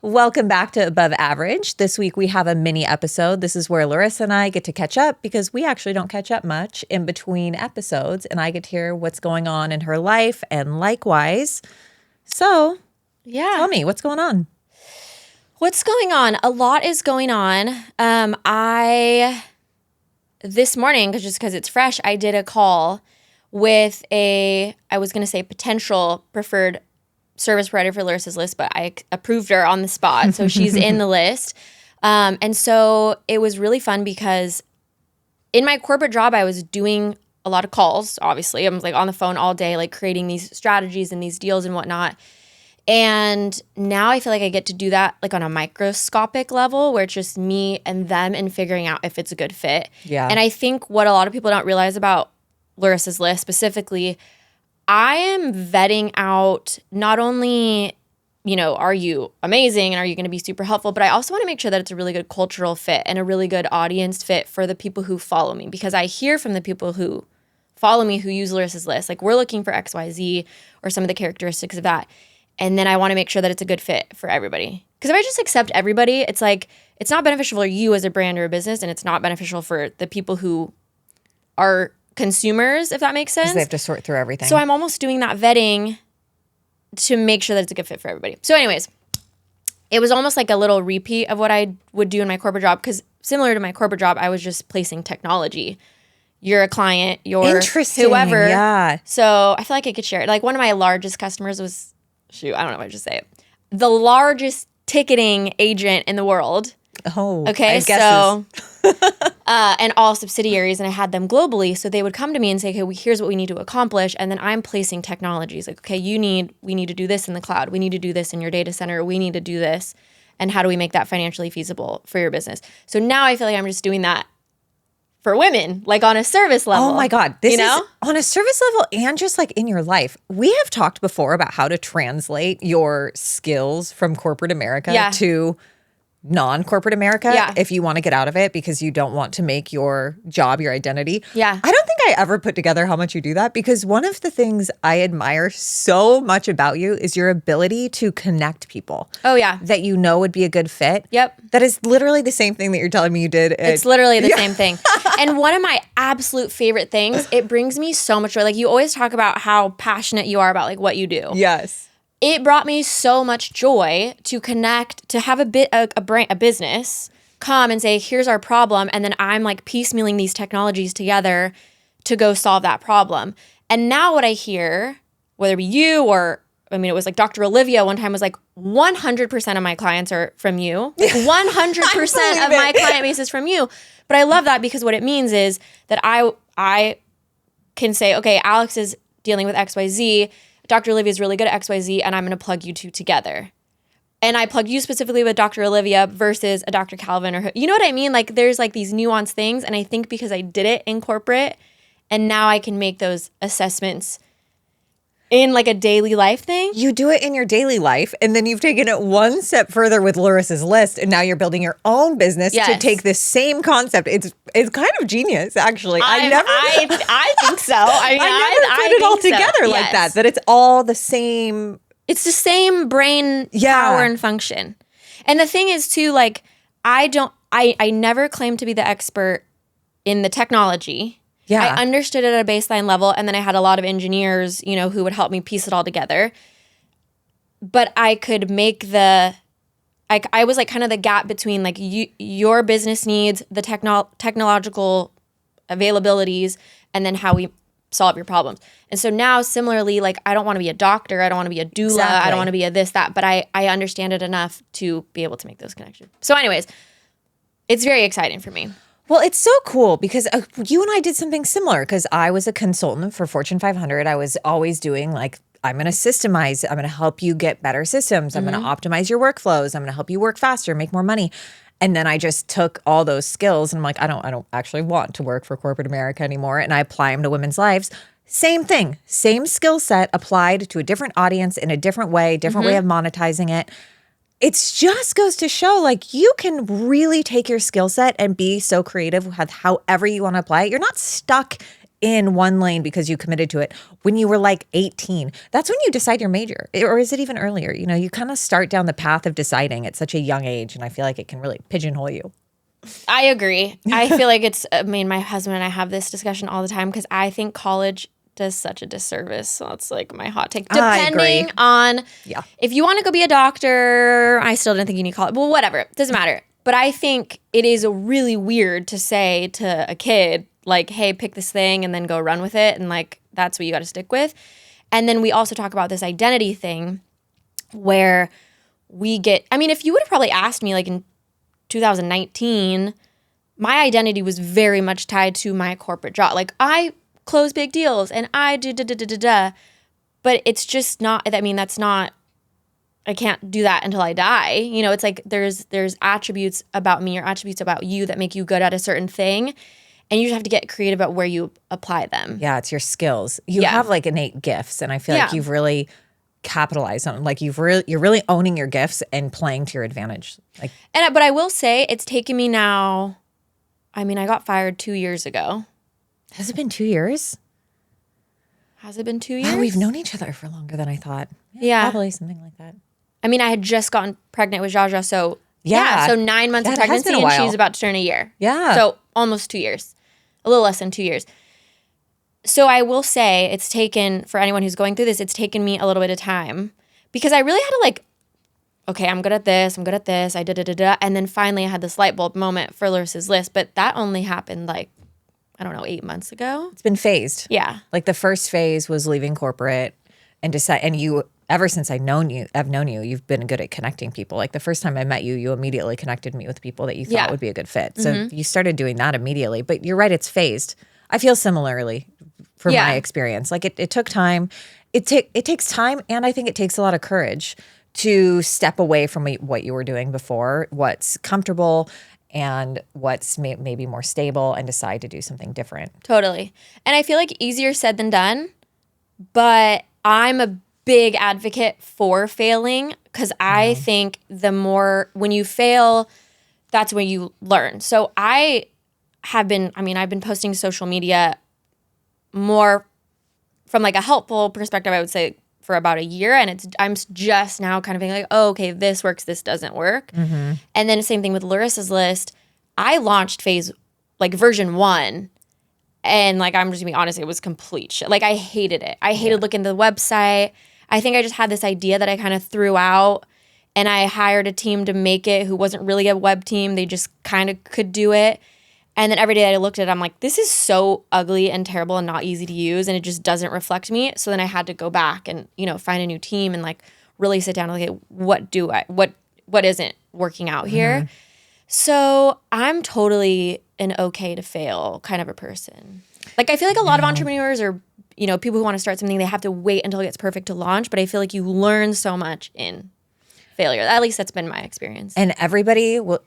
Welcome back to Above Average. This week we have a mini episode. This is where Lorissa and I get to catch up because we actually don't catch up much in between episodes, and I get to hear what's going on in her life and likewise. So, tell me, what's going on? What's going on? A lot is going on. This morning, just because it's fresh, I did a call with I was going to say potential preferred service provider for Lorissa's list, but I approved her on the spot. So she's in the list. And so it was really fun because in my corporate job, I was doing a lot of calls, obviously. I'm like on the phone all day, like creating these strategies and these deals and whatnot. And now I feel like I get to do that like on a microscopic level where it's just me and them and figuring out if it's a good fit. Yeah. And I think what a lot of people don't realize about Lorissa's list specifically, I am vetting out not only, are you amazing and are you going to be super helpful, but I also want to make sure that it's a really good cultural fit and a really good audience fit for the people who follow me. Because I hear from the people who follow me who use Lorissa's list, like we're looking for XYZ or some of the characteristics of that. And then I want to make sure that it's a good fit for everybody. Because if I just accept everybody, it's like, it's not beneficial for you as a brand or a business, and it's not beneficial for the people who are consumers, if that makes sense. They have to sort through everything. So I'm almost doing that vetting to make sure that it's a good fit for everybody. So anyways, it was almost like a little repeat of what I would do in my corporate job, because similar to my corporate job, I was just placing technology. You're a client, you're whoever. Yeah. So I feel like I could share it. Like one of my largest customers was, I don't know if I should say it, the largest ticketing agent in the world. Oh, okay. So, and all subsidiaries, and I had them globally. So they would come to me and say, okay, here's what we need to accomplish. And then I'm placing technologies like, okay, we need to do this in the cloud. We need to do this in your data center. We need to do this. And how do we make that financially feasible for your business? So now I feel like I'm just doing that for women, like on a service level. Oh my God. This is on a service level and just like in your life. We have talked before about how to translate your skills from corporate America to non-corporate America if you want to get out of it because you don't want to make your job your identity. Yeah. I don't think I ever put together how much you do that because one of the things I admire so much about you is your ability to connect people. Oh, yeah. That would be a good fit. Yep. That is literally the same thing that you're telling me you did. It's literally the same thing. And one of my absolute favorite things, it brings me so much joy. Like you always talk about how passionate you are about like what you do. Yes. It brought me so much joy to connect, to have a business come and say, here's our problem. And then I'm like piecemealing these technologies together to go solve that problem. And now what I hear, whether it be you or, it was like Dr. Olivia one time was like, 100% of my clients are from you. Like 100% of my client base is from you. But I love that because what it means is that I can say, okay, Alex is dealing with XYZ. Dr. Olivia is really good at XYZ, and I'm going to plug you two together. And I plug you specifically with Dr. Olivia versus a Dr. Calvin or you know what I mean? Like there's like these nuanced things. And I think because I did it in corporate and now I can make those assessments in like a daily life thing. You do it in your daily life and then you've taken it one step further with Lorissa's list and now you're building your own business to take this same concept. It's kind of genius, actually. I think so. I never put it all together like that. That it's all the same. It's the same brain power and function. And the thing is too, like I never claimed to be the expert in the technology. Yeah. I understood it at a baseline level, and then I had a lot of engineers, who would help me piece it all together. But I could make I was like kind of the gap between like your business needs, the technological availabilities, and then how we solve your problems. And so now similarly, like I don't want to be a doctor, I don't want to be a doula, exactly. I don't want to be a this, that, but I understand it enough to be able to make those connections. So anyways, it's very exciting for me. Well, it's so cool because you and I did something similar because I was a consultant for Fortune 500. I was always doing like, I'm going to systemize. I'm going to help you get better systems. I'm going to optimize your workflows. I'm going to help you work faster, make more money. And then I just took all those skills and I'm like, I don't actually want to work for corporate America anymore. And I apply them to women's lives. Same thing, same skill set applied to a different audience in a different way of monetizing it. It just goes to show like you can really take your skill set and be so creative with however you want to apply it. You're not stuck in one lane because you committed to it when you were like 18. That's when you decide your major. Or is it even earlier? You know, you kind of start down the path of deciding at such a young age. And I feel like it can really pigeonhole you. I agree. I feel like my husband and I have this discussion all the time because I think college does such a disservice. So that's like my hot take. Depending on if you want to go be a doctor, I still don't think you need college. Well, whatever. It doesn't matter. But I think it is really weird to say to a kid, like, hey, pick this thing and then go run with it. And like, that's what you got to stick with. And then we also talk about this identity thing where if you would have probably asked me like in 2019, my identity was very much tied to my corporate job. Like I close big deals and I do da-da-da-da-da. But it's just not, that's not, I can't do that until I die. You know, it's like there's attributes about me or attributes about you that make you good at a certain thing. And you just have to get creative about where you apply them. Yeah, it's your skills. You have like innate gifts. And I feel like you've really capitalized on them. Like you're really owning your gifts and playing to your advantage. But I will say it's taken me now, I got fired 2 years ago. Has it been 2 years? Has it been 2 years? Oh, we've known each other for longer than I thought. Yeah. Probably something like that. I had just gotten pregnant with Jaja, so so 9 months of pregnancy and she's about to turn a year. Yeah. So almost 2 years. A little less than 2 years. So I will say it's taken, for anyone who's going through this, it's taken me a little bit of time because I really had to okay, I'm good at this, I da-da-da-da. And then finally I had this light bulb moment for Larissa's List, but that only happened 8 months ago. It's been phased. Yeah. Like the first phase was leaving corporate and you, ever since I've known you, you've been good at connecting people. Like the first time I met you, you immediately connected me with people that you thought would be a good fit. So you started doing that immediately, but you're right, it's phased. I feel similarly from my experience. Like it took time. It takes time, and I think it takes a lot of courage to step away from what you were doing before, what's comfortable and what's maybe more stable, and decide to do something different. Totally. And I feel like easier said than done, but I'm a big advocate for failing because I think the more when you fail, that's when you learn. So I've been posting to social media more from a helpful perspective, I would say, for about a year. And I'm just now kind of being like, oh, okay, this works, this doesn't work. Mm-hmm. And then the same thing with Larissa's List. I launched version 1. And I'm just gonna be honest, it was complete shit. I hated it. I hated looking at the website. I think I just had this idea that I kind of threw out, and I hired a team to make it who wasn't really a web team. They just kind of could do it. And then every day that I looked at it, I'm like, this is so ugly and terrible and not easy to use, and it just doesn't reflect me. So then I had to go back and, find a new team and really sit down and look at what isn't working out here. Mm-hmm. So I'm totally an okay to fail kind of a person. I feel like a lot of entrepreneurs or, people who want to start something, they have to wait until it gets perfect to launch. But I feel like you learn so much in failure. At least that's been my experience. And everyone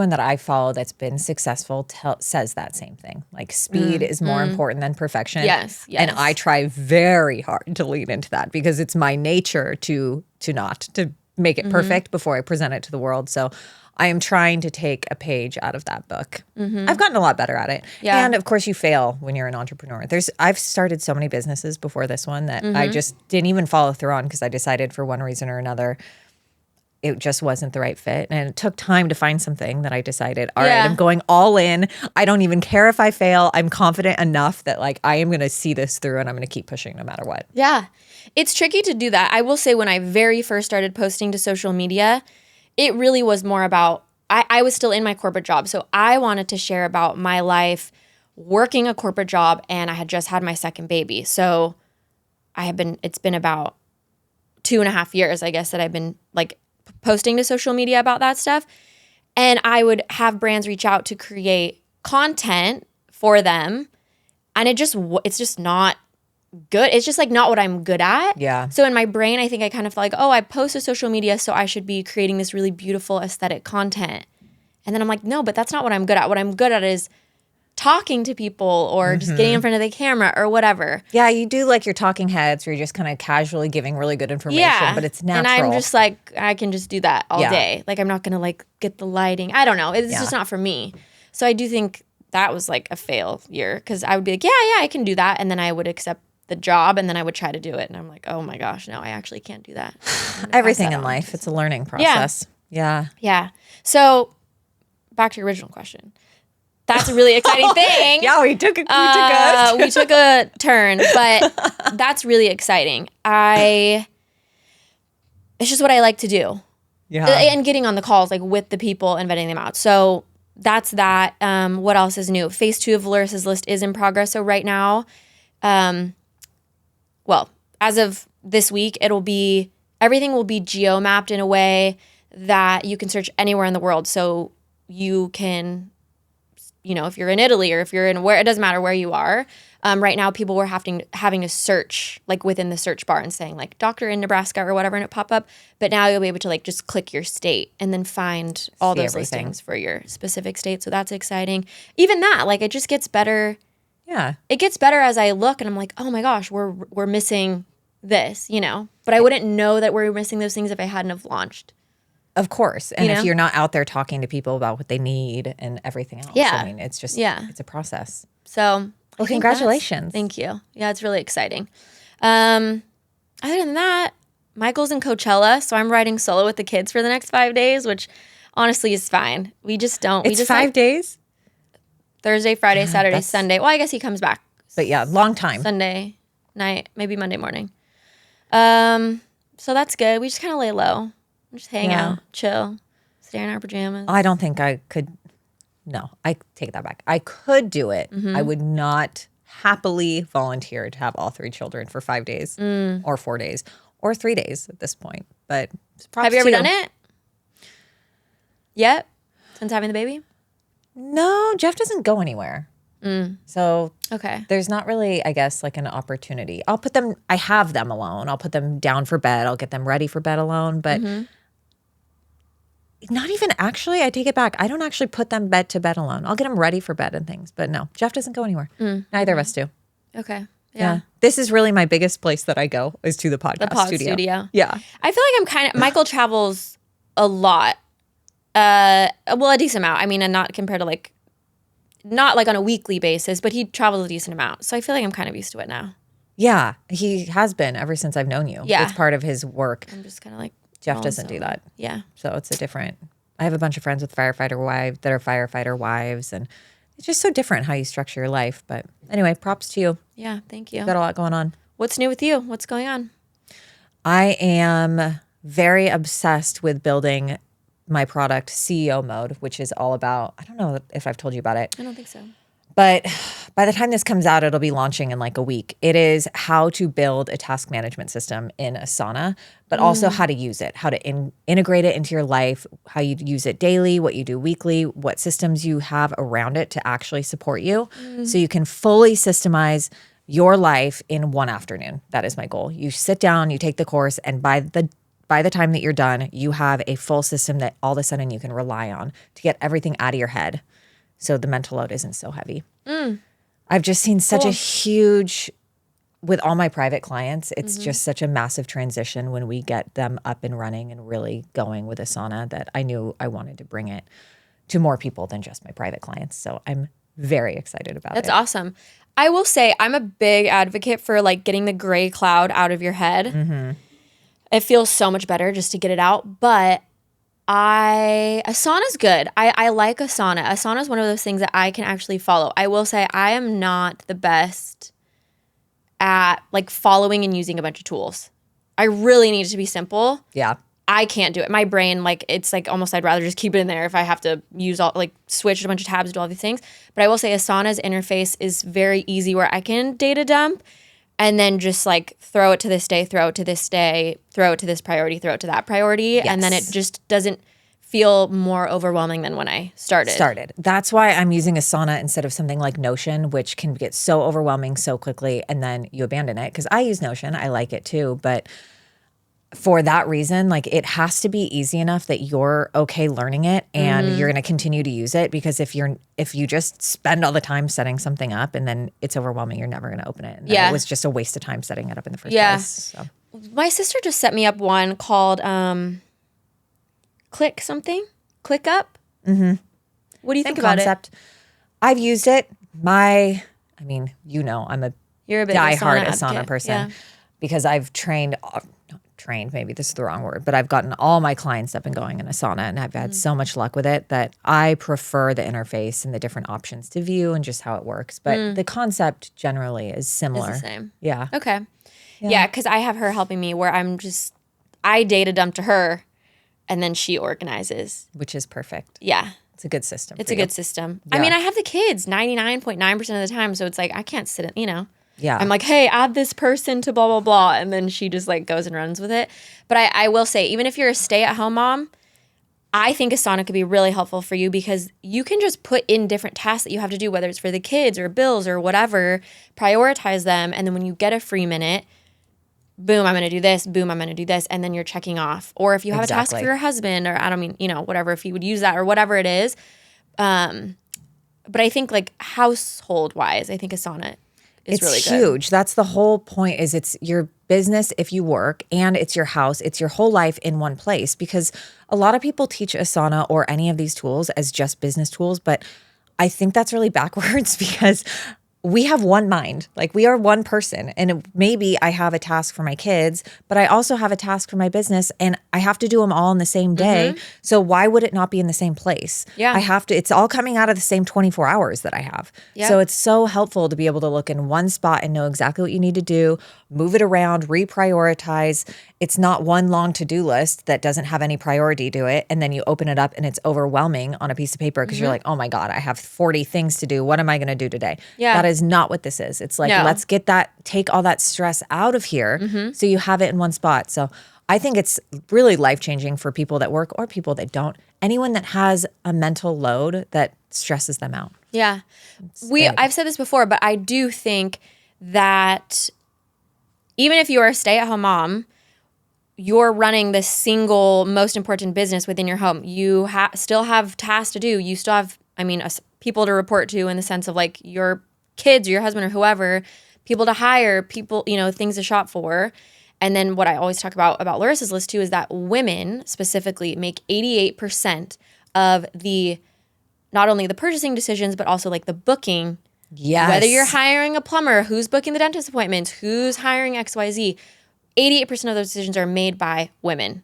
that I follow that's been successful says that same thing. Speed is more important than perfection. Yes. And I try very hard to lean into that because it's my nature to make it perfect before I present it to the world. So I am trying to take a page out of that book. Mm-hmm. I've gotten a lot better at it. Yeah. And of course you fail when you're an entrepreneur. I've started so many businesses before this one that I just didn't even follow through on because I decided for one reason or another it just wasn't the right fit. And it took time to find something that I decided, all right, I'm going all in. I don't even care if I fail. I'm confident enough that I am going to see this through and I'm going to keep pushing no matter what. Yeah. It's tricky to do that. I will say when I very first started posting to social media, it really was more about, I was still in my corporate job. So I wanted to share about my life working a corporate job, and I had just had my second baby. So it's been about 2.5 years, I guess, that I've been posting to social media about that stuff. And I would have brands reach out to create content for them. And it's just not good. It's just not what I'm good at. Yeah. So in my brain, I think I kind of felt I post to social media, so I should be creating this really beautiful aesthetic content. And then I'm like, no, but that's not what I'm good at. What I'm good at is talking to people or just getting in front of the camera or whatever. Yeah, you do your talking heads where you're just kind of casually giving really good information, but it's natural. And I'm just I can just do that all day. I'm not going to get the lighting. I don't know. It's just not for me. So I do think that was like a failure because I would be like, yeah, I can do that. And then I would accept the job and then I would try to do it. And I'm like, oh my gosh, no, I actually can't do that. Everything in life, it's a learning process. Yeah. Yeah. So back to your original question. That's a really exciting thing. Yeah, we took a turn, but that's really exciting. It's just what I like to do. Yeah. And getting on the calls like with the people and vetting them out. So that's that. What else is new? Phase 2 of Lorissa's list is in progress. So right now, well, as of this week, everything will be geo-mapped in a way that you can search anywhere in the world. So you can, if you're in Italy or if you're in it doesn't matter where you are. Right now, people were having to search like within the search bar and saying like doctor in Nebraska or whatever, and it pop up. But now you'll be able to like just click your state and then find all those listings for your specific state. So that's exciting. Even that, like it just gets better. Yeah, it gets better as I look, and I'm like, oh my gosh, we're missing this, But I wouldn't know that we're missing those things if I hadn't have launched. Of course. And if you're not out there talking to people about what they need and everything else, I mean, it's just, it's a process. So, well, congratulations. Thank you. Yeah, it's really exciting. Other than that, Michael's in Coachella, so I'm riding solo with the kids for the next 5 days, which honestly is fine. We just don't. It's 5 days? Thursday, Friday, Saturday, Sunday. Well, I guess he comes back. But yeah, long time. Sunday night, maybe Monday morning. So that's good. We just kind of lay low. Just hang out, chill, stay in our pajamas. I don't think I could. No, I take that back. I could do it. Mm-hmm. I would not happily volunteer to have all 3 children for 5 days or 4 days or 3 days at this point. But have you ever done it yet since having the baby? No, Jeff doesn't go anywhere. So there's not really, I guess, like an opportunity. I have them alone. I'll put them down for bed. I'll get them ready for bed alone. But not even actually, I take it back. I don't actually put them to bed alone. I'll get them ready for bed and things. But no, Jeff doesn't go anywhere. Neither of us do. Okay. Yeah. This is really my biggest place that I go is to the podcast studio. Yeah. I feel like Michael travels a lot. A decent amount. I mean, and not compared to not like on a weekly basis, but he travels a decent amount. So I feel like I'm kind of used to it now. Yeah, he has been ever since I've known you. Yeah. It's part of his work. I'm just kind of like, Jeff doesn't do that. Yeah. So it's I have a bunch of friends with firefighter wives, and it's just so different how you structure your life. But anyway, props to you. Yeah, thank you. You've got a lot going on. What's new with you? What's going on? I am very obsessed with building my product CEO mode, which is all about, I don't know if I've told you about it. I don't think so. But by the time this comes out, it'll be launching in like a week. It is how to build a task management system in Asana, but also how to use it, how to integrate it into your life, how you use it daily, what you do weekly, what systems you have around it to actually support you. So you can fully systemize your life in one afternoon. That is my goal. You sit down, you take the course, and by the time that you're done, you have a full system that all of a sudden you can rely on to get everything out of your head so the mental load isn't so heavy. I've just seen such a huge, with all my private clients, it's just such a massive transition when we get them up and running and really going with Asana that I knew I wanted to bring it to more people than just my private clients. So I'm very excited about it. That's awesome. I will say I'm a big advocate for like getting the gray cloud out of your head. It feels so much better just to get it out, but Asana's good. I like Asana. Asana is one of those things that I can actually follow. I will say I am not the best at like following and using a bunch of tools. I really need it to be simple. Yeah. I can't do it. My brain, like, it's like almost I'd rather just keep it in there if I have to use switch a bunch of tabs, do all these things. But I will say Asana's interface is very easy where I can data dump and then just like throw it to this day, throw it to this day, throw it to this priority, throw it to that priority. Yes. And then it just doesn't feel more overwhelming than when I started. That's why I'm using Asana instead of something like Notion, which can get so overwhelming so quickly and then you abandon it. Because I use Notion. I like it too. But for that reason, like it has to be easy enough that you're okay learning it and you're going to continue to use it, because if you just spend all the time setting something up and then it's overwhelming, you're never going to open it. And it was just a waste of time setting it up in the first place. So. My sister just set me up one called ClickUp. What do you think about it? I've used it. I'm a You're a bit of diehard Asana Asana advocate. person Yeah. because I've not trained, maybe this is the wrong word, but I've gotten all my clients up and going in Asana, and I've had so much luck with it that I prefer the interface and the different options to view and just how it works. But the concept generally is similar. It's the same. Yeah. Okay. Yeah, because I have her helping me where I data dump to her and then she organizes. Which is perfect. Yeah. It's a good system. It's for a you. good system. Yeah. I mean, I have the kids 99.9% of the time. So it's like, I can't sit in. Yeah. I'm like, hey, add this person to blah, blah, blah. And then she just like goes and runs with it. But I will say, even if you're a stay-at-home mom, I think Asana could be really helpful for you because you can just put in different tasks that you have to do, whether it's for the kids or bills or whatever, prioritize them. And then when you get a free minute, boom, I'm going to do this. Boom, I'm going to do this. And then you're checking off. Or if you have a task for your husband or whatever, if you would use that or whatever it is. But I think like household wise, I think Asana is really good. It's huge. That's the whole point is it's your business if you work and it's your house. It's your whole life in one place because a lot of people teach Asana or any of these tools as just business tools. But I think that's really backwards because we have one mind. Like we are one person. And maybe I have a task for my kids, but I also have a task for my business and I have to do them all in the same day. So why would it not be in the same place? Yeah. It's all coming out of the same 24 hours that I have. Yep. So it's so helpful to be able to look in one spot and know exactly what you need to do, move it around, reprioritize. It's not one long to-do list that doesn't have any priority to it. And then you open it up and it's overwhelming on a piece of paper because you're like, oh my God, I have 40 things to do. What am I going to do today? Yeah. That is not what this is. It's like, let's take all that stress out of here so you have it in one spot. So I think it's really life-changing for people that work or people that don't. Anyone that has a mental load that stresses them out. Yeah. I've said this before, but I do think that even if you are a stay-at-home mom, you're running the single most important business within your home. You still have tasks to do. You still have, people to report to in the sense of like your kids or your husband or whoever, people to hire, people, things to shop for. And then what I always talk about Lorissa's list too is that women specifically make 88% of not only the purchasing decisions, but also like the booking. Yes. Whether you're hiring a plumber, who's booking the dentist appointments, who's hiring XYZ, 88% of those decisions are made by women.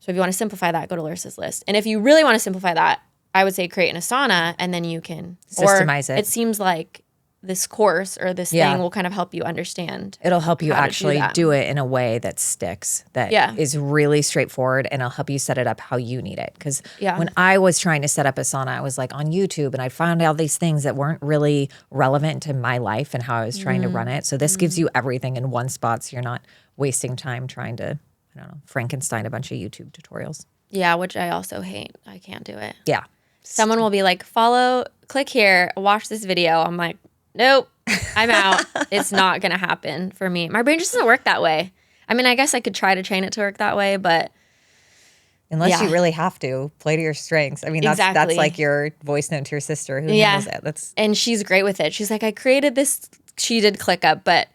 So if you want to simplify that, go to Lorissa's list. And if you really want to simplify that, I would say create an Asana and then you can systemize it. It seems like this course or this thing will kind of help you understand. It'll help you actually do it in a way that sticks, that is really straightforward, and it'll help you set it up how you need it. Because when I was trying to set up Asana, I was like on YouTube and I found all these things that weren't really relevant to my life and how I was trying to run it. So this gives you everything in one spot so you're not wasting time trying to, Frankenstein a bunch of YouTube tutorials. Yeah, which I also hate. I can't do it. Yeah. Someone will be like, click here, watch this video. I'm like, nope, I'm out. It's not going to happen for me. My brain just doesn't work that way. I guess I could try to train it to work that way, but unless you really have to play to your strengths. That's like your voice note to your sister who handles it. And she's great with it. She's like, I created this. She did ClickUp, but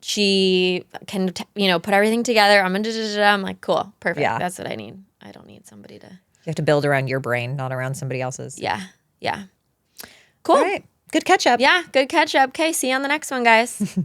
she can, put everything together. I'm like, cool, perfect. Yeah. That's what I need. I don't need somebody to. You have to build around your brain, not around somebody else's. Yeah. Yeah. Cool. All right. Good catch up. Yeah, good catch up. Okay, see you on the next one, guys.